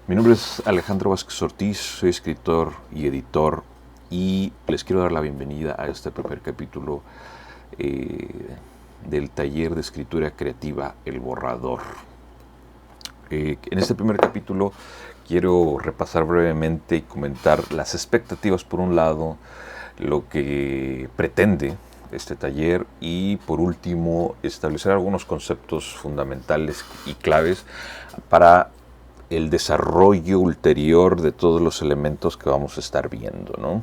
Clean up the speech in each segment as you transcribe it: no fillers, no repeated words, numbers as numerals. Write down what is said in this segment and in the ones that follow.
Mi nombre es Alejandro Vázquez Ortiz, soy escritor y editor y les quiero dar la bienvenida a este primer capítulo del taller de escritura creativa El Borrador. En este primer capítulo quiero repasar brevemente y comentar las expectativas por un lado, lo que pretende este taller y por último establecer algunos conceptos fundamentales y claves para el desarrollo ulterior de todos los elementos que vamos a estar viendo, ¿no?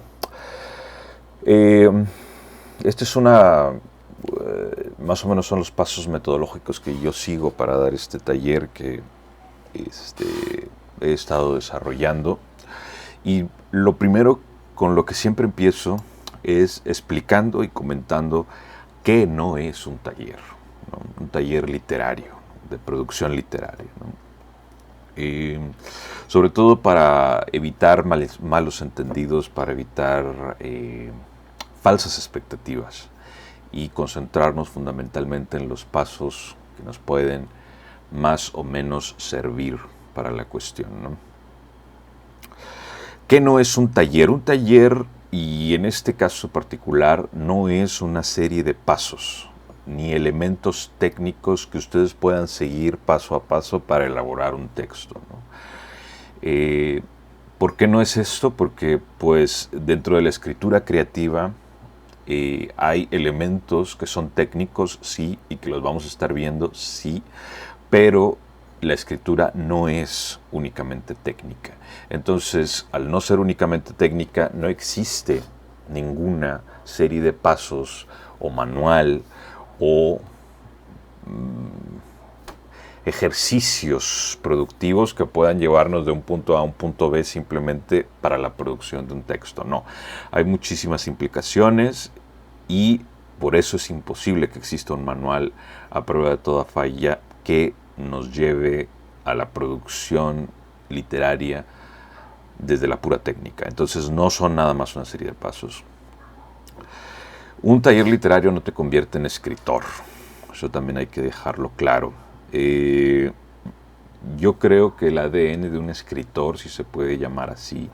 Este es más o menos son los pasos metodológicos que yo sigo para dar este taller que he estado desarrollando. Y lo primero con lo que siempre empiezo es explicando y comentando qué no es un taller, ¿no? Un taller literario, de producción literaria, ¿no? Sobre todo para evitar malos entendidos, para evitar falsas expectativas y concentrarnos fundamentalmente en los pasos que nos pueden más o menos servir para la cuestión, ¿no? ¿Qué no es un taller? Un taller, y en este caso particular, no es una serie de pasos ni elementos técnicos que ustedes puedan seguir paso a paso para elaborar un texto, ¿no? ¿Por qué no es esto? Porque pues dentro de la escritura creativa hay elementos que son técnicos, sí, y que los vamos a estar viendo, sí, pero la escritura no es únicamente técnica. Entonces, al no ser únicamente técnica, no existe ninguna serie de pasos o manual o ejercicios productivos que puedan llevarnos de un punto A a un punto B simplemente para la producción de un texto. No, hay muchísimas implicaciones y por eso es imposible que exista un manual a prueba de toda falla que nos lleve a la producción literaria desde la pura técnica. Entonces no son nada más una serie de pasos. Un taller literario no te convierte en escritor. Eso también hay que dejarlo claro. Yo creo que el ADN de un escritor, si se puede llamar así,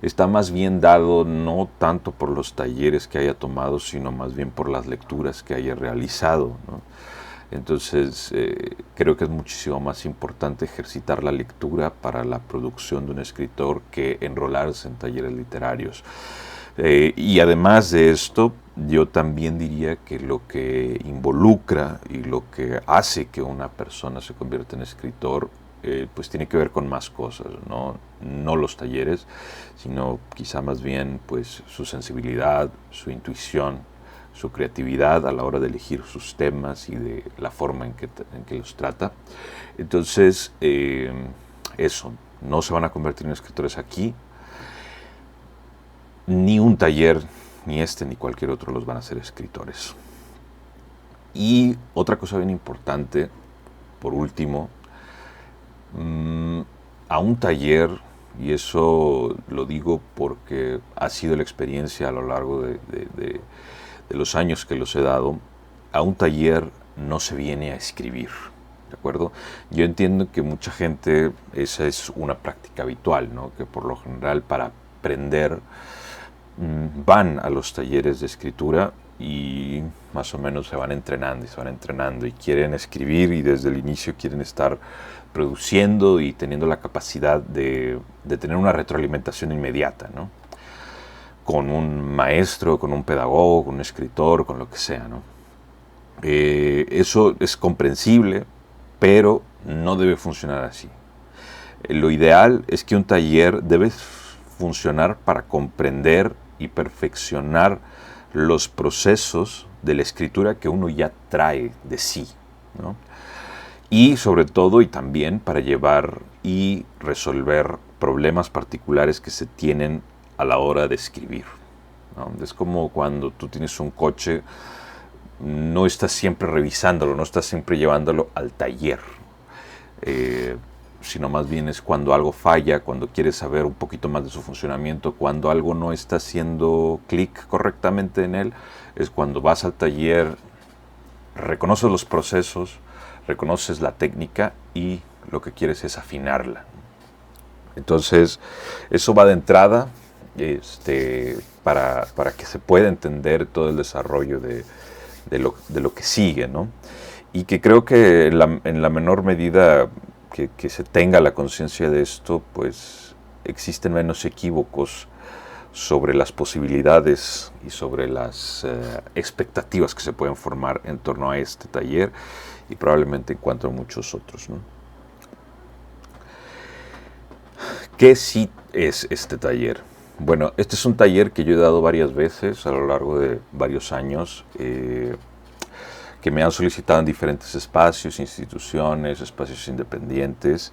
está más bien dado no tanto por los talleres que haya tomado, sino más bien por las lecturas que haya realizado, ¿no? Entonces, creo que es muchísimo más importante ejercitar la lectura para la producción de un escritor que enrolarse en talleres literarios. Y además de esto, yo también diría que lo que involucra y lo que hace que una persona se convierta en escritor, pues tiene que ver con más cosas, ¿no? No los talleres, sino quizá más bien pues su sensibilidad, su intuición, su creatividad a la hora de elegir sus temas y de la forma en que los trata. Entonces, eso, no se van a convertir en escritores aquí, ni un taller, ni este, ni cualquier otro los van a hacer escritores. Y otra cosa bien importante, por último, a un taller, y eso lo digo porque ha sido la experiencia a lo largo de los años que los he dado, a un taller no se viene a escribir, ¿de acuerdo? Yo entiendo que mucha gente, esa es una práctica habitual, ¿no? Que por lo general para aprender van a los talleres de escritura y más o menos se van entrenando y quieren escribir y desde el inicio quieren estar produciendo y teniendo la capacidad de tener una retroalimentación inmediata, ¿no? Con un maestro, con un pedagogo, con un escritor, con lo que sea, ¿no? Eso es comprensible, pero no debe funcionar así. Lo ideal es que un taller debe funcionar para comprender y perfeccionar los procesos de la escritura que uno ya trae de sí, ¿no? Y sobre todo y también para llevar y resolver problemas particulares que se tienen a la hora de escribir, ¿no? Es como cuando tú tienes un coche, no estás siempre revisándolo, no estás siempre llevándolo al taller, sino más bien es cuando algo falla, cuando quieres saber un poquito más de su funcionamiento, cuando algo no está haciendo clic correctamente en él, es cuando vas al taller, reconoces los procesos, reconoces la técnica y lo que quieres es afinarla. Entonces, eso va de entrada, para que se pueda entender todo el desarrollo de lo que sigue, ¿no? Y que creo que en la menor medida que se tenga la conciencia de esto, pues existen menos equívocos sobre las posibilidades y sobre las expectativas que se pueden formar en torno a este taller y probablemente en cuanto a muchos otros, ¿no? ¿Qué sí es este taller? Bueno, este es un taller que yo he dado varias veces a lo largo de varios años, que me han solicitado en diferentes espacios, instituciones, espacios independientes,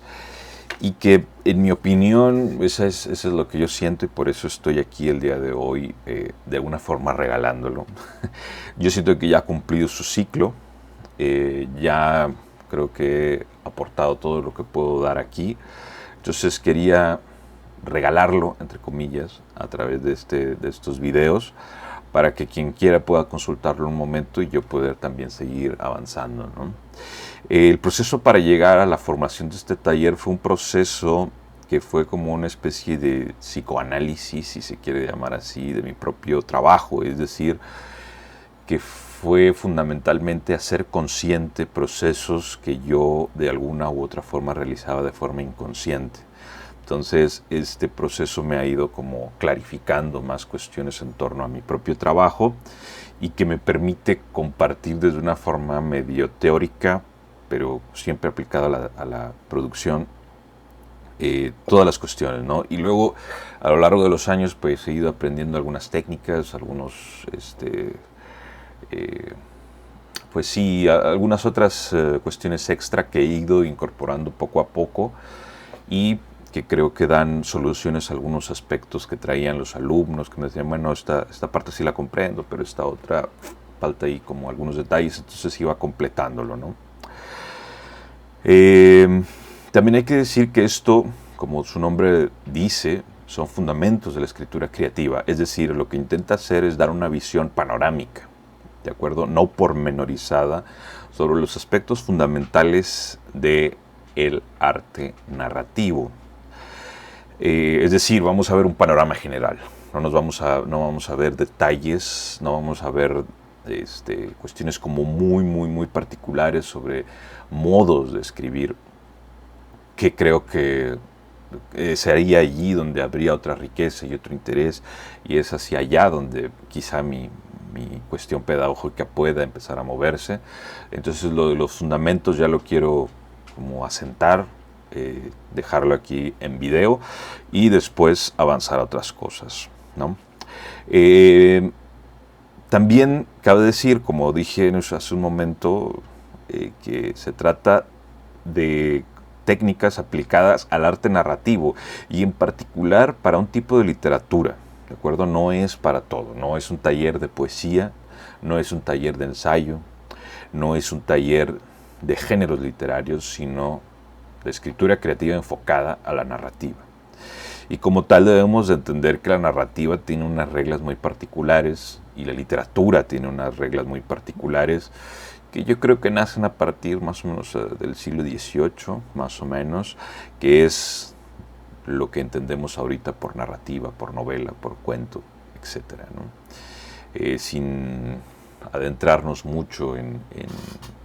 y que en mi opinión eso es lo que yo siento y por eso estoy aquí el día de hoy, de alguna forma regalándolo. Yo siento que ya ha cumplido su ciclo, ya creo que he aportado todo lo que puedo dar aquí, entonces quería regalarlo, entre comillas, a través de estos videos, para que quien quiera pueda consultarlo un momento y yo poder también seguir avanzando, ¿no? El proceso para llegar a la formación de este taller fue un proceso que fue como una especie de psicoanálisis, si se quiere llamar así, de mi propio trabajo, es decir, que fue fundamentalmente hacer consciente procesos que yo de alguna u otra forma realizaba de forma inconsciente. Entonces, este proceso me ha ido como clarificando más cuestiones en torno a mi propio trabajo y que me permite compartir desde una forma medio teórica, pero siempre aplicada a la producción, todas las cuestiones, ¿no? Y luego, a lo largo de los años, pues he ido aprendiendo algunas técnicas, pues sí, algunas otras cuestiones extra que he ido incorporando poco a poco y que creo que dan soluciones a algunos aspectos que traían los alumnos, que me decían, bueno, esta parte sí la comprendo, pero esta otra falta ahí como algunos detalles, entonces iba completándolo, ¿no? También hay que decir que esto, como su nombre dice, son fundamentos de la escritura creativa, es decir, lo que intenta hacer es dar una visión panorámica, ¿de acuerdo? No pormenorizada sobre los aspectos fundamentales del arte narrativo. Es decir, vamos a ver un panorama general, no vamos a ver detalles, no vamos a ver cuestiones como muy particulares sobre modos de escribir, que creo que sería allí donde habría otra riqueza y otro interés, y es hacia allá donde quizá mi cuestión pedagógica pueda empezar a moverse. Entonces lo de los fundamentos ya lo quiero como asentar, dejarlo aquí en video y después avanzar a otras cosas, ¿no? También cabe decir, como dije hace un momento, que se trata de técnicas aplicadas al arte narrativo y en particular para un tipo de literatura, ¿de acuerdo? No es para todo, no es un taller de poesía, no es un taller de ensayo, no es un taller de géneros literarios, sino de escritura creativa enfocada a la narrativa. Y como tal debemos de entender que la narrativa tiene unas reglas muy particulares y la literatura tiene unas reglas muy particulares que yo creo que nacen a partir más o menos del siglo XVIII, más o menos, que es lo que entendemos ahorita por narrativa, por novela, por cuento, etcétera, ¿no? Sin adentrarnos mucho en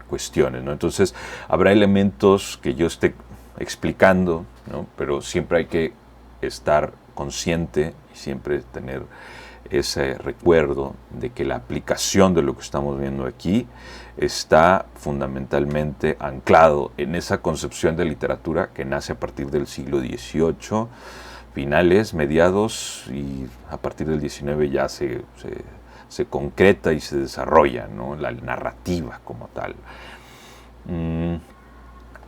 cuestiones, ¿no? Entonces habrá elementos que yo esté explicando, ¿no? Pero siempre hay que estar consciente y siempre tener ese recuerdo de que la aplicación de lo que estamos viendo aquí está fundamentalmente anclado en esa concepción de literatura que nace a partir del siglo XVIII, finales, mediados, y a partir del XIX ya se concreta y se desarrolla, ¿no? La narrativa como tal.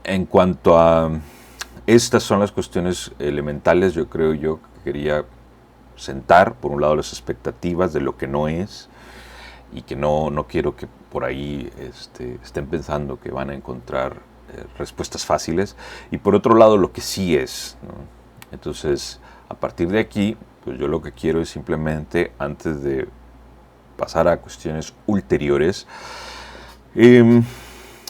En cuanto a estas son las cuestiones elementales, yo creo yo que quería sentar, por un lado, las expectativas de lo que no es y que no quiero que por ahí estén pensando que van a encontrar respuestas fáciles, y por otro lado lo que sí es, ¿no? Entonces, a partir de aquí, pues yo lo que quiero es simplemente, antes de pasar a cuestiones ulteriores,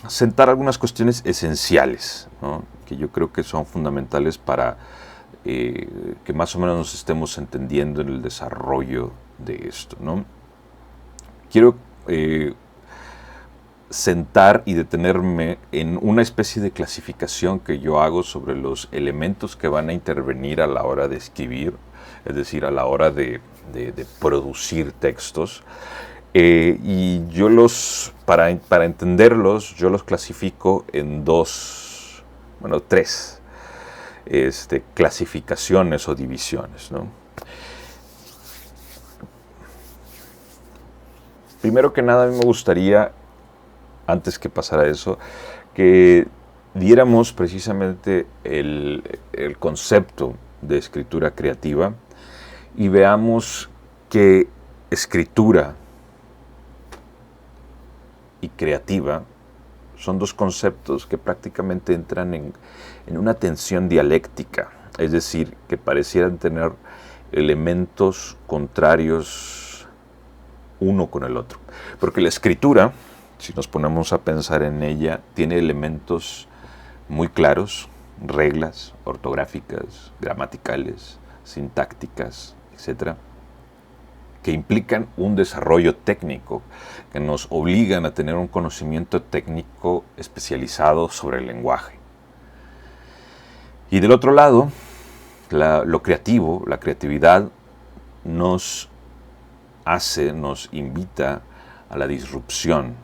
sentar algunas cuestiones esenciales, ¿no? Que yo creo que son fundamentales para que más o menos nos estemos entendiendo en el desarrollo de esto, ¿no? Quiero sentar y detenerme en una especie de clasificación que yo hago sobre los elementos que van a intervenir a la hora de escribir, es decir, a la hora de producir textos. Y yo para entenderlos, yo los clasifico en tres clasificaciones o divisiones, ¿no? Primero que nada, a mí me gustaría, antes que pasara a eso, que diéramos precisamente el concepto de escritura creativa y veamos que escritura y creativa son dos conceptos que prácticamente entran en una tensión dialéctica, es decir, que parecieran tener elementos contrarios uno con el otro. Porque la escritura, si nos ponemos a pensar en ella, tiene elementos muy claros, reglas ortográficas, gramaticales, sintácticas, etcétera, que implican un desarrollo técnico, que nos obligan a tener un conocimiento técnico especializado sobre el lenguaje. Y del otro lado, lo creativo, la creatividad, nos invita a la disrupción,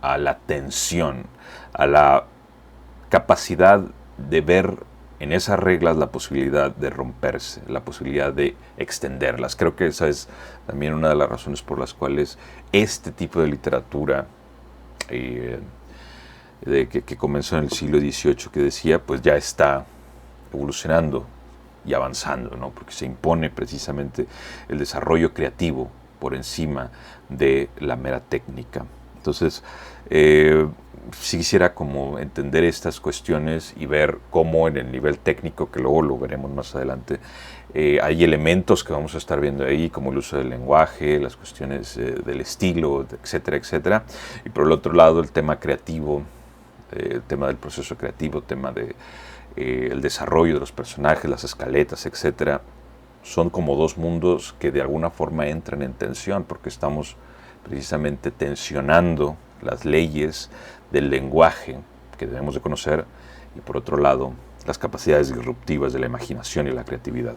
a la tensión, a la capacidad de ver en esas reglas la posibilidad de romperse, la posibilidad de extenderlas. Creo que esa es también una de las razones por las cuales este tipo de literatura que comenzó en el siglo XVIII, que decía, pues ya está evolucionando y avanzando, ¿no? Porque se impone precisamente el desarrollo creativo por encima de la mera técnica. Entonces, sí quisiera como entender estas cuestiones y ver cómo en el nivel técnico, que luego lo veremos más adelante, hay elementos que vamos a estar viendo ahí, como el uso del lenguaje, las cuestiones del estilo, etcétera, etcétera. Y por el otro lado, el tema creativo, el tema del proceso creativo, el tema de el desarrollo de los personajes, las escaletas, etcétera. Son como dos mundos que de alguna forma entran en tensión, porque estamos precisamente tensionando las leyes del lenguaje que debemos de conocer y por otro lado las capacidades disruptivas de la imaginación y la creatividad.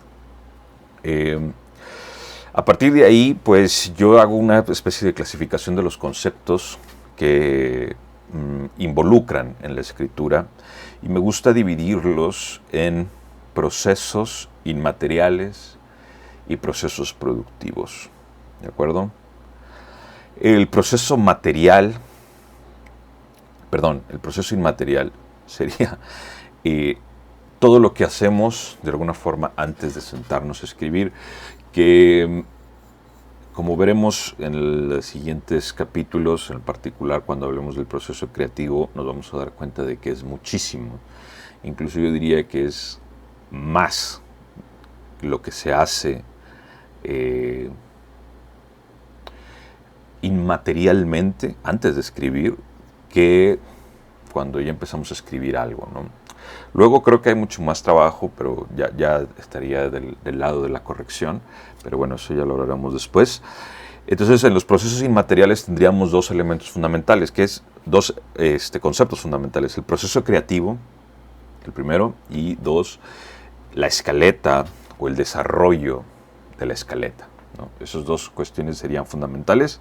A partir de ahí, pues yo hago una especie de clasificación de los conceptos que involucran en la escritura y me gusta dividirlos en procesos inmateriales y procesos productivos, ¿de acuerdo? El proceso inmaterial sería todo lo que hacemos de alguna forma antes de sentarnos a escribir, que como veremos en los siguientes capítulos, en particular cuando hablemos del proceso creativo, nos vamos a dar cuenta de que es muchísimo. Incluso yo diría que es más lo que se hace inmaterialmente antes de escribir que cuando ya empezamos a escribir algo, ¿no? Luego creo que hay mucho más trabajo, pero ya estaría del lado de la corrección, pero bueno, eso ya lo hablaremos después. Entonces, en los procesos inmateriales tendríamos dos elementos fundamentales, que es dos conceptos fundamentales: el proceso creativo, el primero, y dos, la escaleta o el desarrollo de la escaleta, ¿no? Esas dos cuestiones serían fundamentales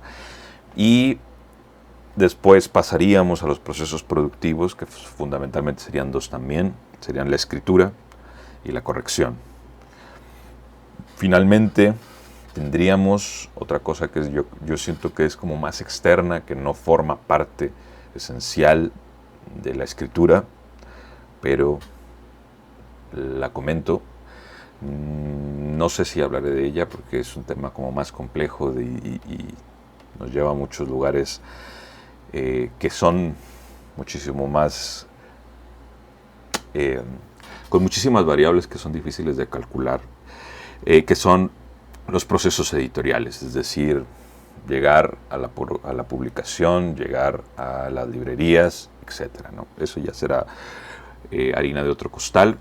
y después pasaríamos a los procesos productivos, que fundamentalmente serían dos también, serían la escritura y la corrección. Finalmente tendríamos otra cosa que yo siento que es como más externa, que no forma parte esencial de la escritura, pero la comento. No sé si hablaré de ella porque es un tema como más complejo y nos lleva a muchos lugares que son muchísimo más, con muchísimas variables que son difíciles de calcular, que son los procesos editoriales, es decir, llegar a la publicación, llegar a las librerías, etcétera, ¿no? Eso ya será harina de otro costal.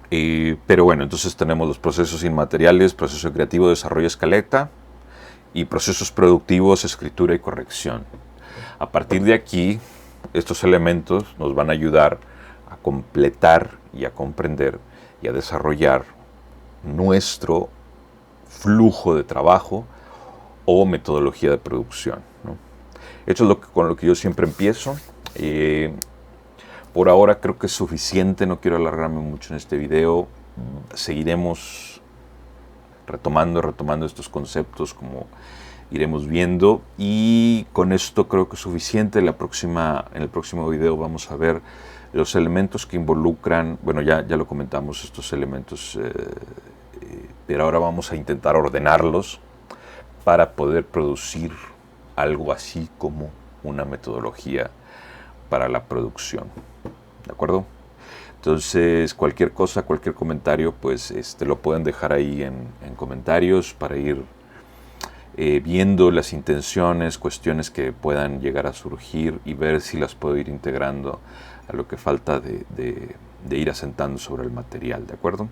Pero bueno, entonces tenemos los procesos inmateriales, proceso creativo, desarrollo, escaleta, y procesos productivos, escritura y corrección. A partir de aquí, estos elementos nos van a ayudar a completar y a comprender y a desarrollar nuestro flujo de trabajo o metodología de producción, ¿no? Esto es con lo que yo siempre empiezo. Por ahora creo que es suficiente, no quiero alargarme mucho en este video. Seguiremos retomando estos conceptos como iremos viendo, y con esto creo que es suficiente. En el próximo video vamos a ver los elementos que involucran, bueno, ya lo comentamos, estos elementos, pero ahora vamos a intentar ordenarlos para poder producir algo así como una metodología para la producción. ¿De acuerdo? Entonces, cualquier cosa, cualquier comentario, pues lo pueden dejar ahí en comentarios para ir viendo las intenciones, cuestiones que puedan llegar a surgir y ver si las puedo ir integrando a lo que falta de ir asentando sobre el material. ¿De acuerdo?